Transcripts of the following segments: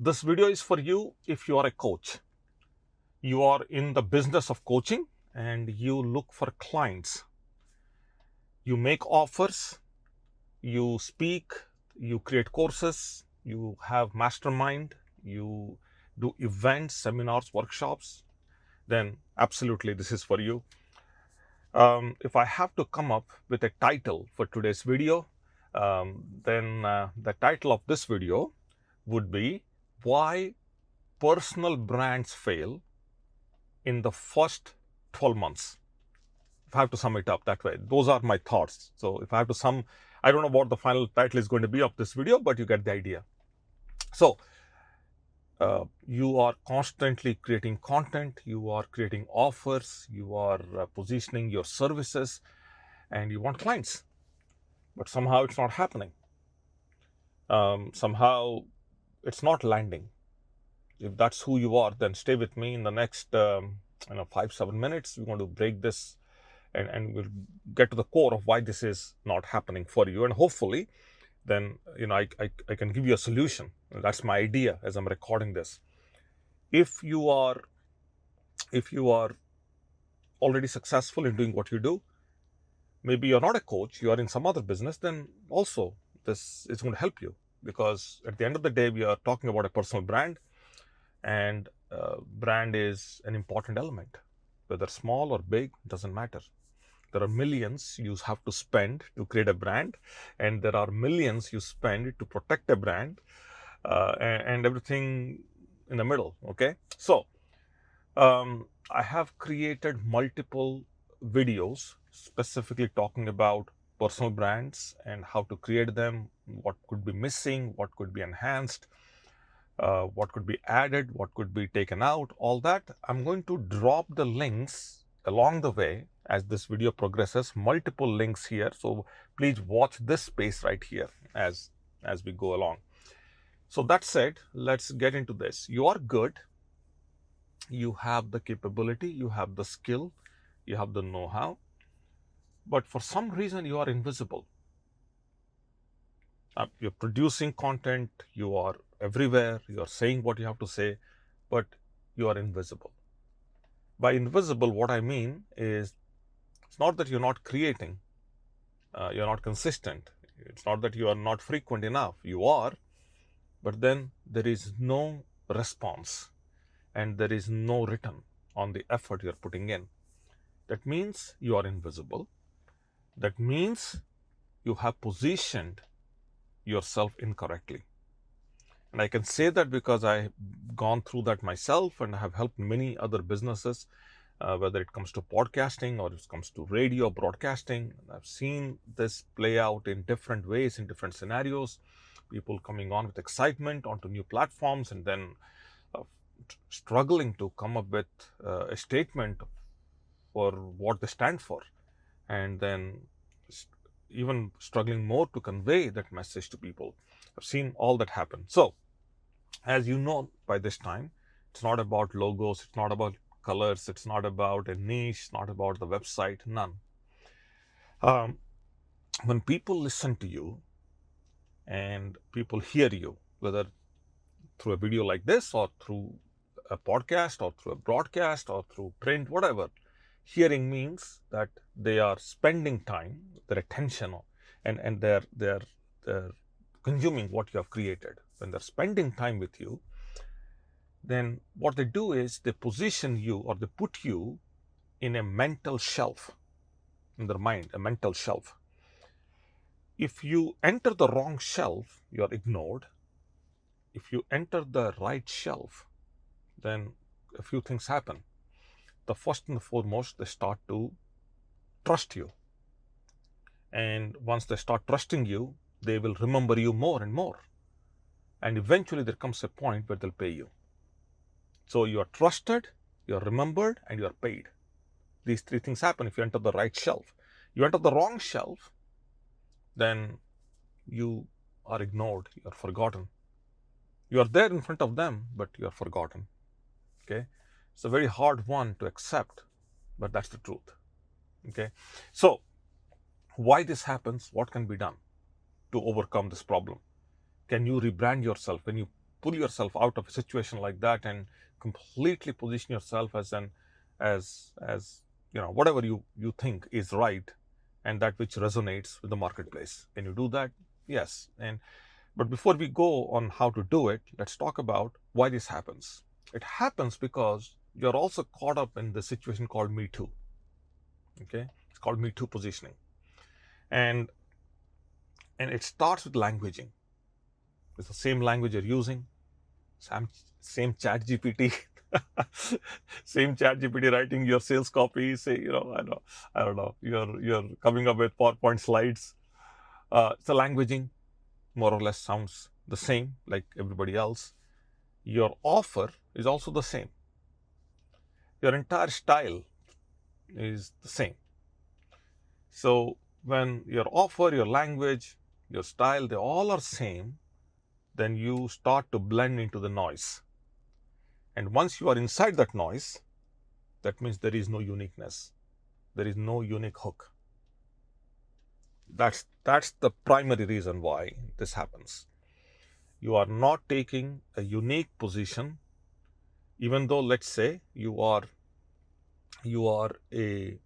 This video is for you if you are a coach. You are in the business of coaching and you look for clients. You make offers, you speak, you create courses, you have mastermind, you do events, seminars, workshops, then absolutely this is for you. If I have to come up with a title for today's video, then the title of this video would be Why Personal Brands Fail in the First 12 Months. If I have to sum it up that way, those are my thoughts. So if I have to sum, I don't know what the final title is going to be of this video, but you get the idea. So you are constantly creating content, you are creating offers, you are positioning your services, and you want clients, but somehow it's not happening. Somehow it's not landing. If that's who you are, then stay with me in the next 5-7 minutes. We're going to break this and we'll get to the core of why this is not happening for you, and hopefully then I can give you a solution. That's my idea as I'm recording this. If you are already successful in doing what you do, maybe you're not a coach, you are in some other business, then also this is going to help you, because at the end of the day we are talking about a personal brand, and brand is an important element. Whether small or big, doesn't matter. There are millions you have to spend to create a brand, and there are millions you spend to protect a brand, and everything in the middle. Okay, so I have created multiple videos specifically talking about personal brands and how to create them, what could be missing, what could be enhanced, what could be added, what could be taken out, all that. I'm going to drop the links along the way as this video progresses, multiple links here. So please watch this space right here as we go along. So that said, let's get into this. You are good. You have the capability, you have the skill, you have the know-how, but for some reason you are invisible. You're producing content, you are everywhere, you are saying what you have to say, but you are invisible. By invisible, what I mean is, it's not that you're not creating, you're not consistent, it's not that you are not frequent enough, you are, but then there is no response and there is no return on the effort you're putting in. That means you are invisible. That means you have positioned yourself incorrectly. And I can say that because I've gone through that myself, and I have helped many other businesses, whether it comes to podcasting or it comes to radio broadcasting. I've seen this play out in different ways, in different scenarios. People coming on with excitement onto new platforms and then struggling to come up with a statement for what they stand for, and then even struggling more to convey that message to people. I've seen all that happen. So, as you know by this time, it's not about logos, it's not about colors, it's not about a niche, it's not about the website, none. When people listen to you and people hear you, whether through a video like this or through a podcast or through a broadcast or through print, whatever, hearing means that they are spending time, their attention, and they're consuming what you have created. When they're spending time with you, then what they do is they position you, or they put you in a mental shelf, in their mind, a mental shelf. If you enter the wrong shelf, you are ignored. If you enter the right shelf, then a few things happen. The first and the foremost, they start to trust you. And once they start trusting you, they will remember you more and more. And eventually there comes a point where they'll pay you. So you are trusted, you are remembered, and you are paid. These three things happen if you enter the right shelf. You enter the wrong shelf, then you are ignored, you are forgotten. You are there in front of them, but you are forgotten. Okay? It's a very hard one to accept, but that's the truth. Okay? So, why this happens, what can be done to overcome this problem? Can you rebrand yourself? When you pull yourself out of a situation like that and completely position yourself as whatever you think is right and that which resonates with the marketplace. Can you do that? Yes. But before we go on how to do it, let's talk about why this happens. It happens because you're also caught up in the situation called Me Too. Okay, it's called Me Too positioning, and it starts with languaging. It's the same language you're using, same chat GPT, same chat GPT writing your sales copy. Say, I don't know, you're coming up with PowerPoint slides. So languaging more or less sounds the same like everybody else. Your offer is also the same. Your entire style is the same. So when your offer, your language, your style, they all are same, then you start to blend into the noise. And once you are inside that noise, that means there is no uniqueness. There is no unique hook. That's the primary reason why this happens. You are not taking a unique position, even though, let's say, you are a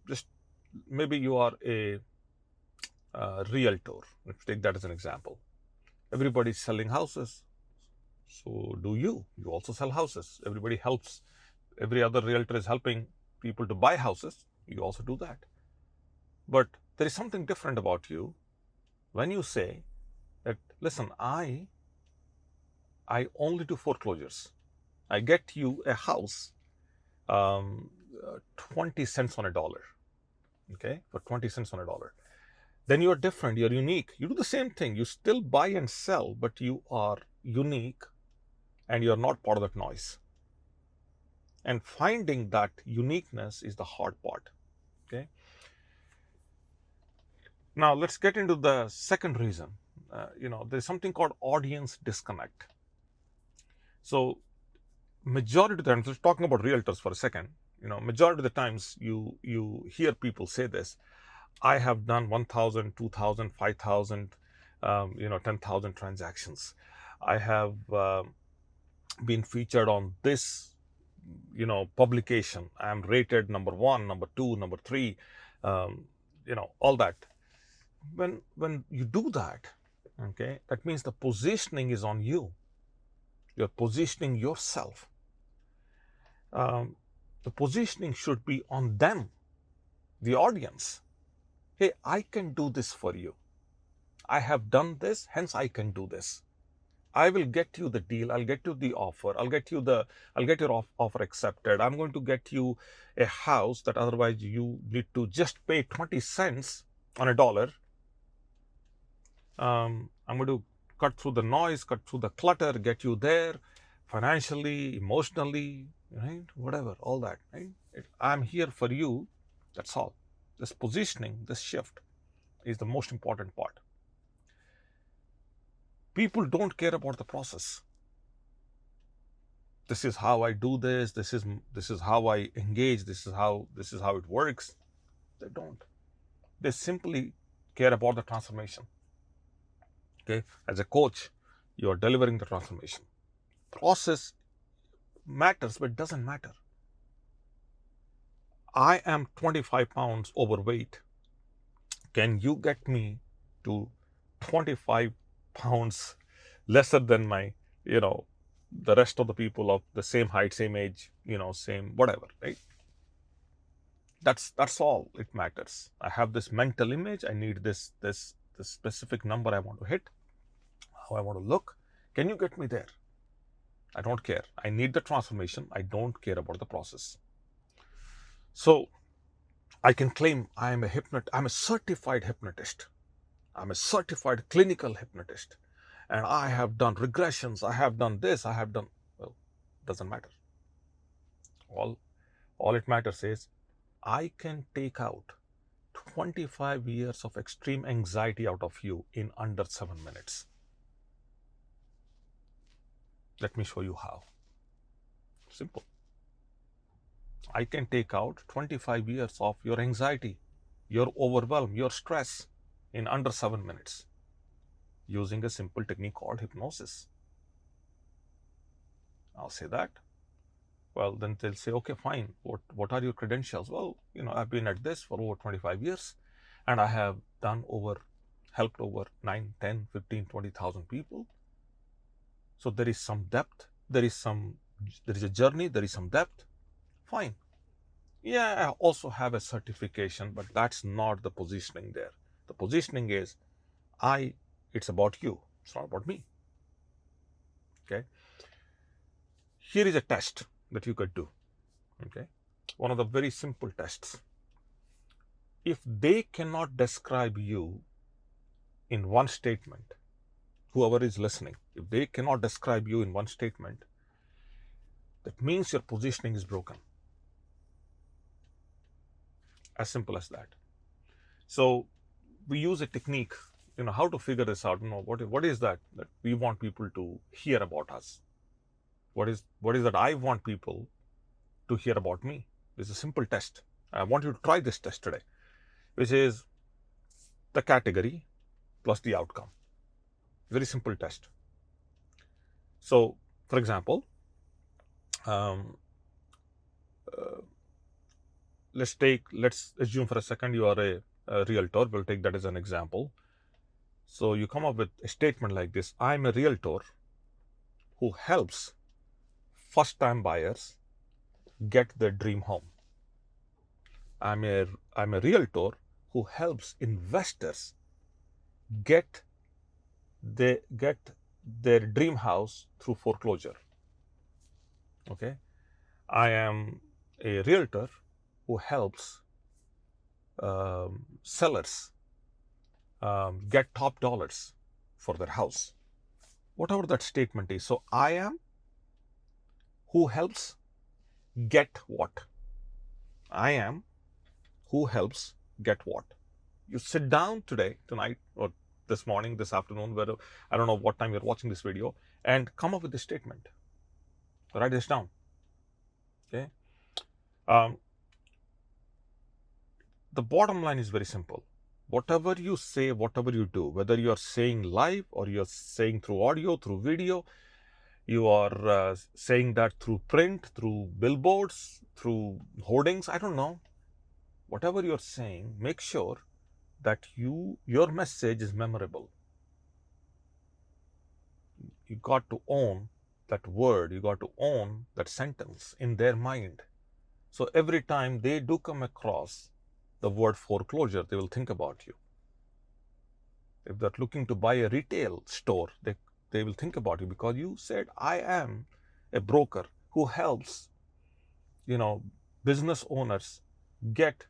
just maybe you are a realtor. Let's take that as an example. Everybody's selling houses. So do you. You also sell houses. Everybody helps. Every other realtor is helping people to buy houses. You also do that. But there is something different about you when you say that, listen, I only do foreclosures. I get you a house 20 cents on a dollar. Okay, for 20 cents on a dollar. Then you're different, you're unique. You do the same thing. You still buy and sell, but you are unique and you're not part of that noise. And finding that uniqueness is the hard part. Okay. Now let's get into the second reason. There's something called audience disconnect. So majority of the times, let's talking about realtors for a second. Majority of the times you hear people say this. I have done 1,000, 2,000, 5,000, 10,000 transactions. I have been featured on this, publication. I'm rated number 1, number 2, number 3, all that. When you do that, okay, that means the positioning is on you. You're positioning yourself. The positioning should be on them, the audience. Hey, I can do this for you. I have done this, hence I can do this. I will get you the deal. I'll get you the offer. I'll get your offer accepted. I'm going to get you a house that otherwise you need to just pay 20 cents on a dollar. I'm going to cut through the noise, cut through the clutter, get you there financially, emotionally, right? Whatever, all that, right? I'm here for you. That's all. This positioning, this shift is the most important part. People don't care about the process. This is how I do this. This is how I engage. This is how it works. They don't. They simply care about the transformation. Okay, as a coach, you are delivering the transformation. Process matters, but it doesn't matter. I am 25 pounds overweight. Can you get me to 25 pounds lesser than my, the rest of the people of the same height, same age, same whatever, right? That's all it matters. I have this mental image. I need this specific number I want to hit, how I want to look. Can you get me there? I don't care. I need the transformation. I don't care about the process. So I can claim I'm a certified hypnotist. I'm a certified clinical hypnotist. And I have done regressions. I have done this. I have done, well, doesn't matter. All it matters is I can take out 25 years of extreme anxiety out of you in under 7 minutes. Let me show you how. Simple. I can take out 25 years of your anxiety, your overwhelm, your stress in under 7 minutes. using a simple technique called hypnosis. I'll say that. Well, then they'll say, okay, fine. What are your credentials? Well, I've been at this for over 25 years and I have helped over 9, 10, 15, 20,000 people. So there is some depth, there is a journey, there is some depth. Fine. Yeah, I also have a certification, but that's not the positioning there. The positioning is, it's about you. It's not about me. Okay. Here is a test that you could do. Okay. One of the very simple tests. If they cannot describe you in one statement, whoever is listening, if they cannot describe you in one statement, that means your positioning is broken. As simple as that. So we use a technique, how to figure this out. What is that we want people to hear about us? What is that I want people to hear about me? This is a simple test. I want you to try this test today, which is the category plus the outcome. Very simple test. So, for example, let's assume for a second you are a realtor. We'll take that as an example. So you come up with a statement like this: I'm a realtor who helps first-time buyers get their dream home. I'm a realtor who helps investors get their dream house through foreclosure. Okay. I am a realtor who helps sellers get top dollars for their house. Whatever that statement is. So I am who helps get what? I am who helps get what? You sit down today, tonight, or this morning, this afternoon, whether I don't know what time you're watching this video, and come up with this statement. Write this down. Okay. The bottom line is very simple. Whatever you say, whatever you do, whether you are saying live or you're saying through audio, through video, you are saying that through print, through billboards, through hoardings, I don't know. Whatever you're saying, make sure that your message is memorable. You got to own that word, you got to own that sentence in their mind. So every time they do come across the word foreclosure, they will think about you. If they're looking to buy a retail store, they will think about you because you said, I am a broker who helps, business owners get,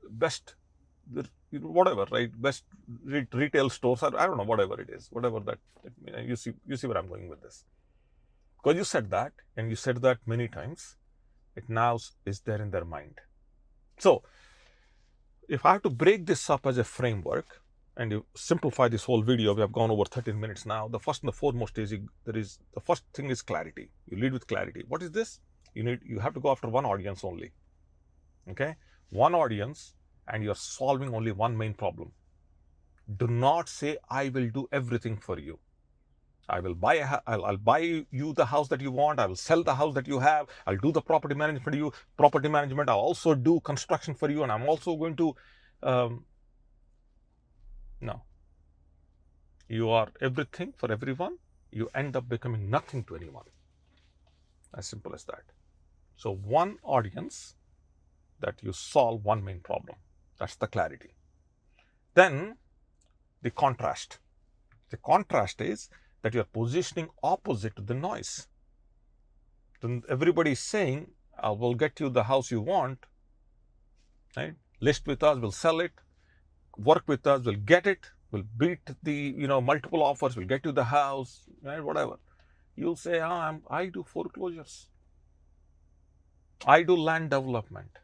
best, whatever, right? Best retail stores. I don't know, whatever it is, whatever that, you see where I'm going with this. Because you said that, and you said that many times, it now is there in their mind. So if I have to break this up as a framework and you simplify this whole video, we have gone over 13 minutes now. The first and the foremost is the first thing is clarity. You lead with clarity. What is this? You have to go after one audience only. Okay, one audience, and you're solving only one main problem. Do not say I will do everything for you. I'll buy you the house that you want. I will sell the house that you have. I'll do the property management for you. Property management. I'll also do construction for you, and I'm also going to. No. You are everything for everyone. You end up becoming nothing to anyone. As simple as that. So one audience that you solve one main problem. That's the clarity. Then the contrast. The contrast is that you're positioning opposite to the noise. Then everybody is saying, we'll get you the house you want, right? List with us, we'll sell it. Work with us, we'll get it. We'll beat the, multiple offers, we'll get you the house, right? Whatever. You'll say, I do foreclosures. I do land development.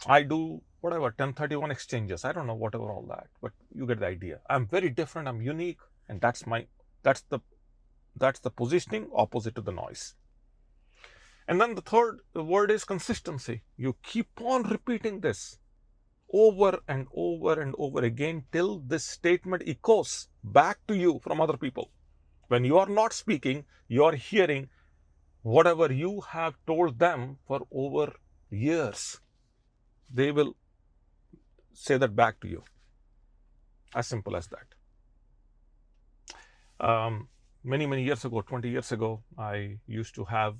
I do whatever, 1031 exchanges. I don't know, whatever all that, but you get the idea. I'm very different, I'm unique. And that's the positioning opposite to the noise. And then the third word is consistency. You keep on repeating this. over and over and over again till this statement echoes back to you from other people. When you are not speaking, you are hearing whatever you have told them for over years. They will say that back to you. As simple as that. Many years ago, 20 years ago, I used to have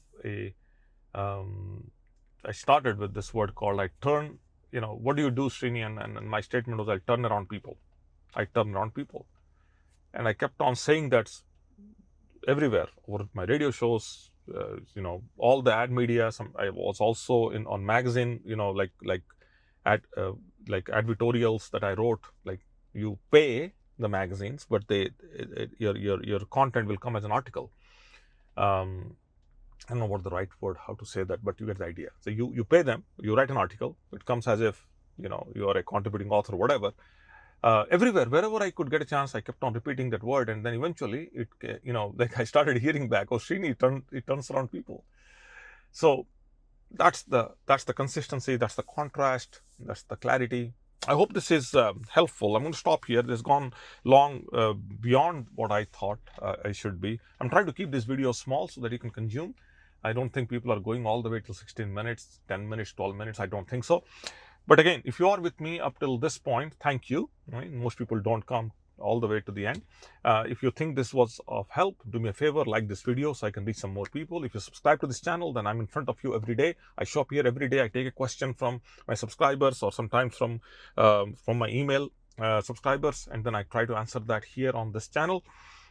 I started with this word called I turn, what do you do, Srini? And my statement was I turn around people. I turn around people. And I kept on saying that everywhere, over my radio shows, all the ad media. I was also on magazine, like advertorials that I wrote. Like, you pay the magazines, but your content will come as an article. I don't know what the right word, how to say that, but you get the idea. So you pay them, you write an article, it comes as if you are a contributing author or whatever. Everywhere, wherever I could get a chance, I kept on repeating that word, and then eventually like I started hearing back, oh, Srini, it turns around people. So that's the consistency, that's the contrast, that's the clarity. I hope this is helpful. I'm going to stop here. This has gone long beyond what I thought I should be. I'm trying to keep this video small so that you can consume. I don't think people are going all the way till 16 minutes, 10 minutes, 12 minutes. I don't think so. But again, if you are with me up till this point, thank you. Right? Most people don't come all the way to the end. If you think this was of help, do me a favor, like this video so I can reach some more people. If you subscribe to this channel, then I'm in front of you every day. I show up here every day. I take a question from my subscribers or sometimes from my email subscribers, and then I try to answer that here on this channel.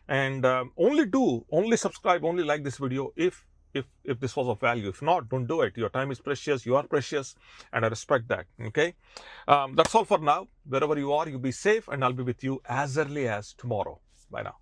And only subscribe, only like this video if this was of value. If not, don't do it. Your time is precious, you are precious, and I respect that. Okay, that's all for now. Wherever you are, you be safe, and I'll be with you as early as tomorrow. Bye now.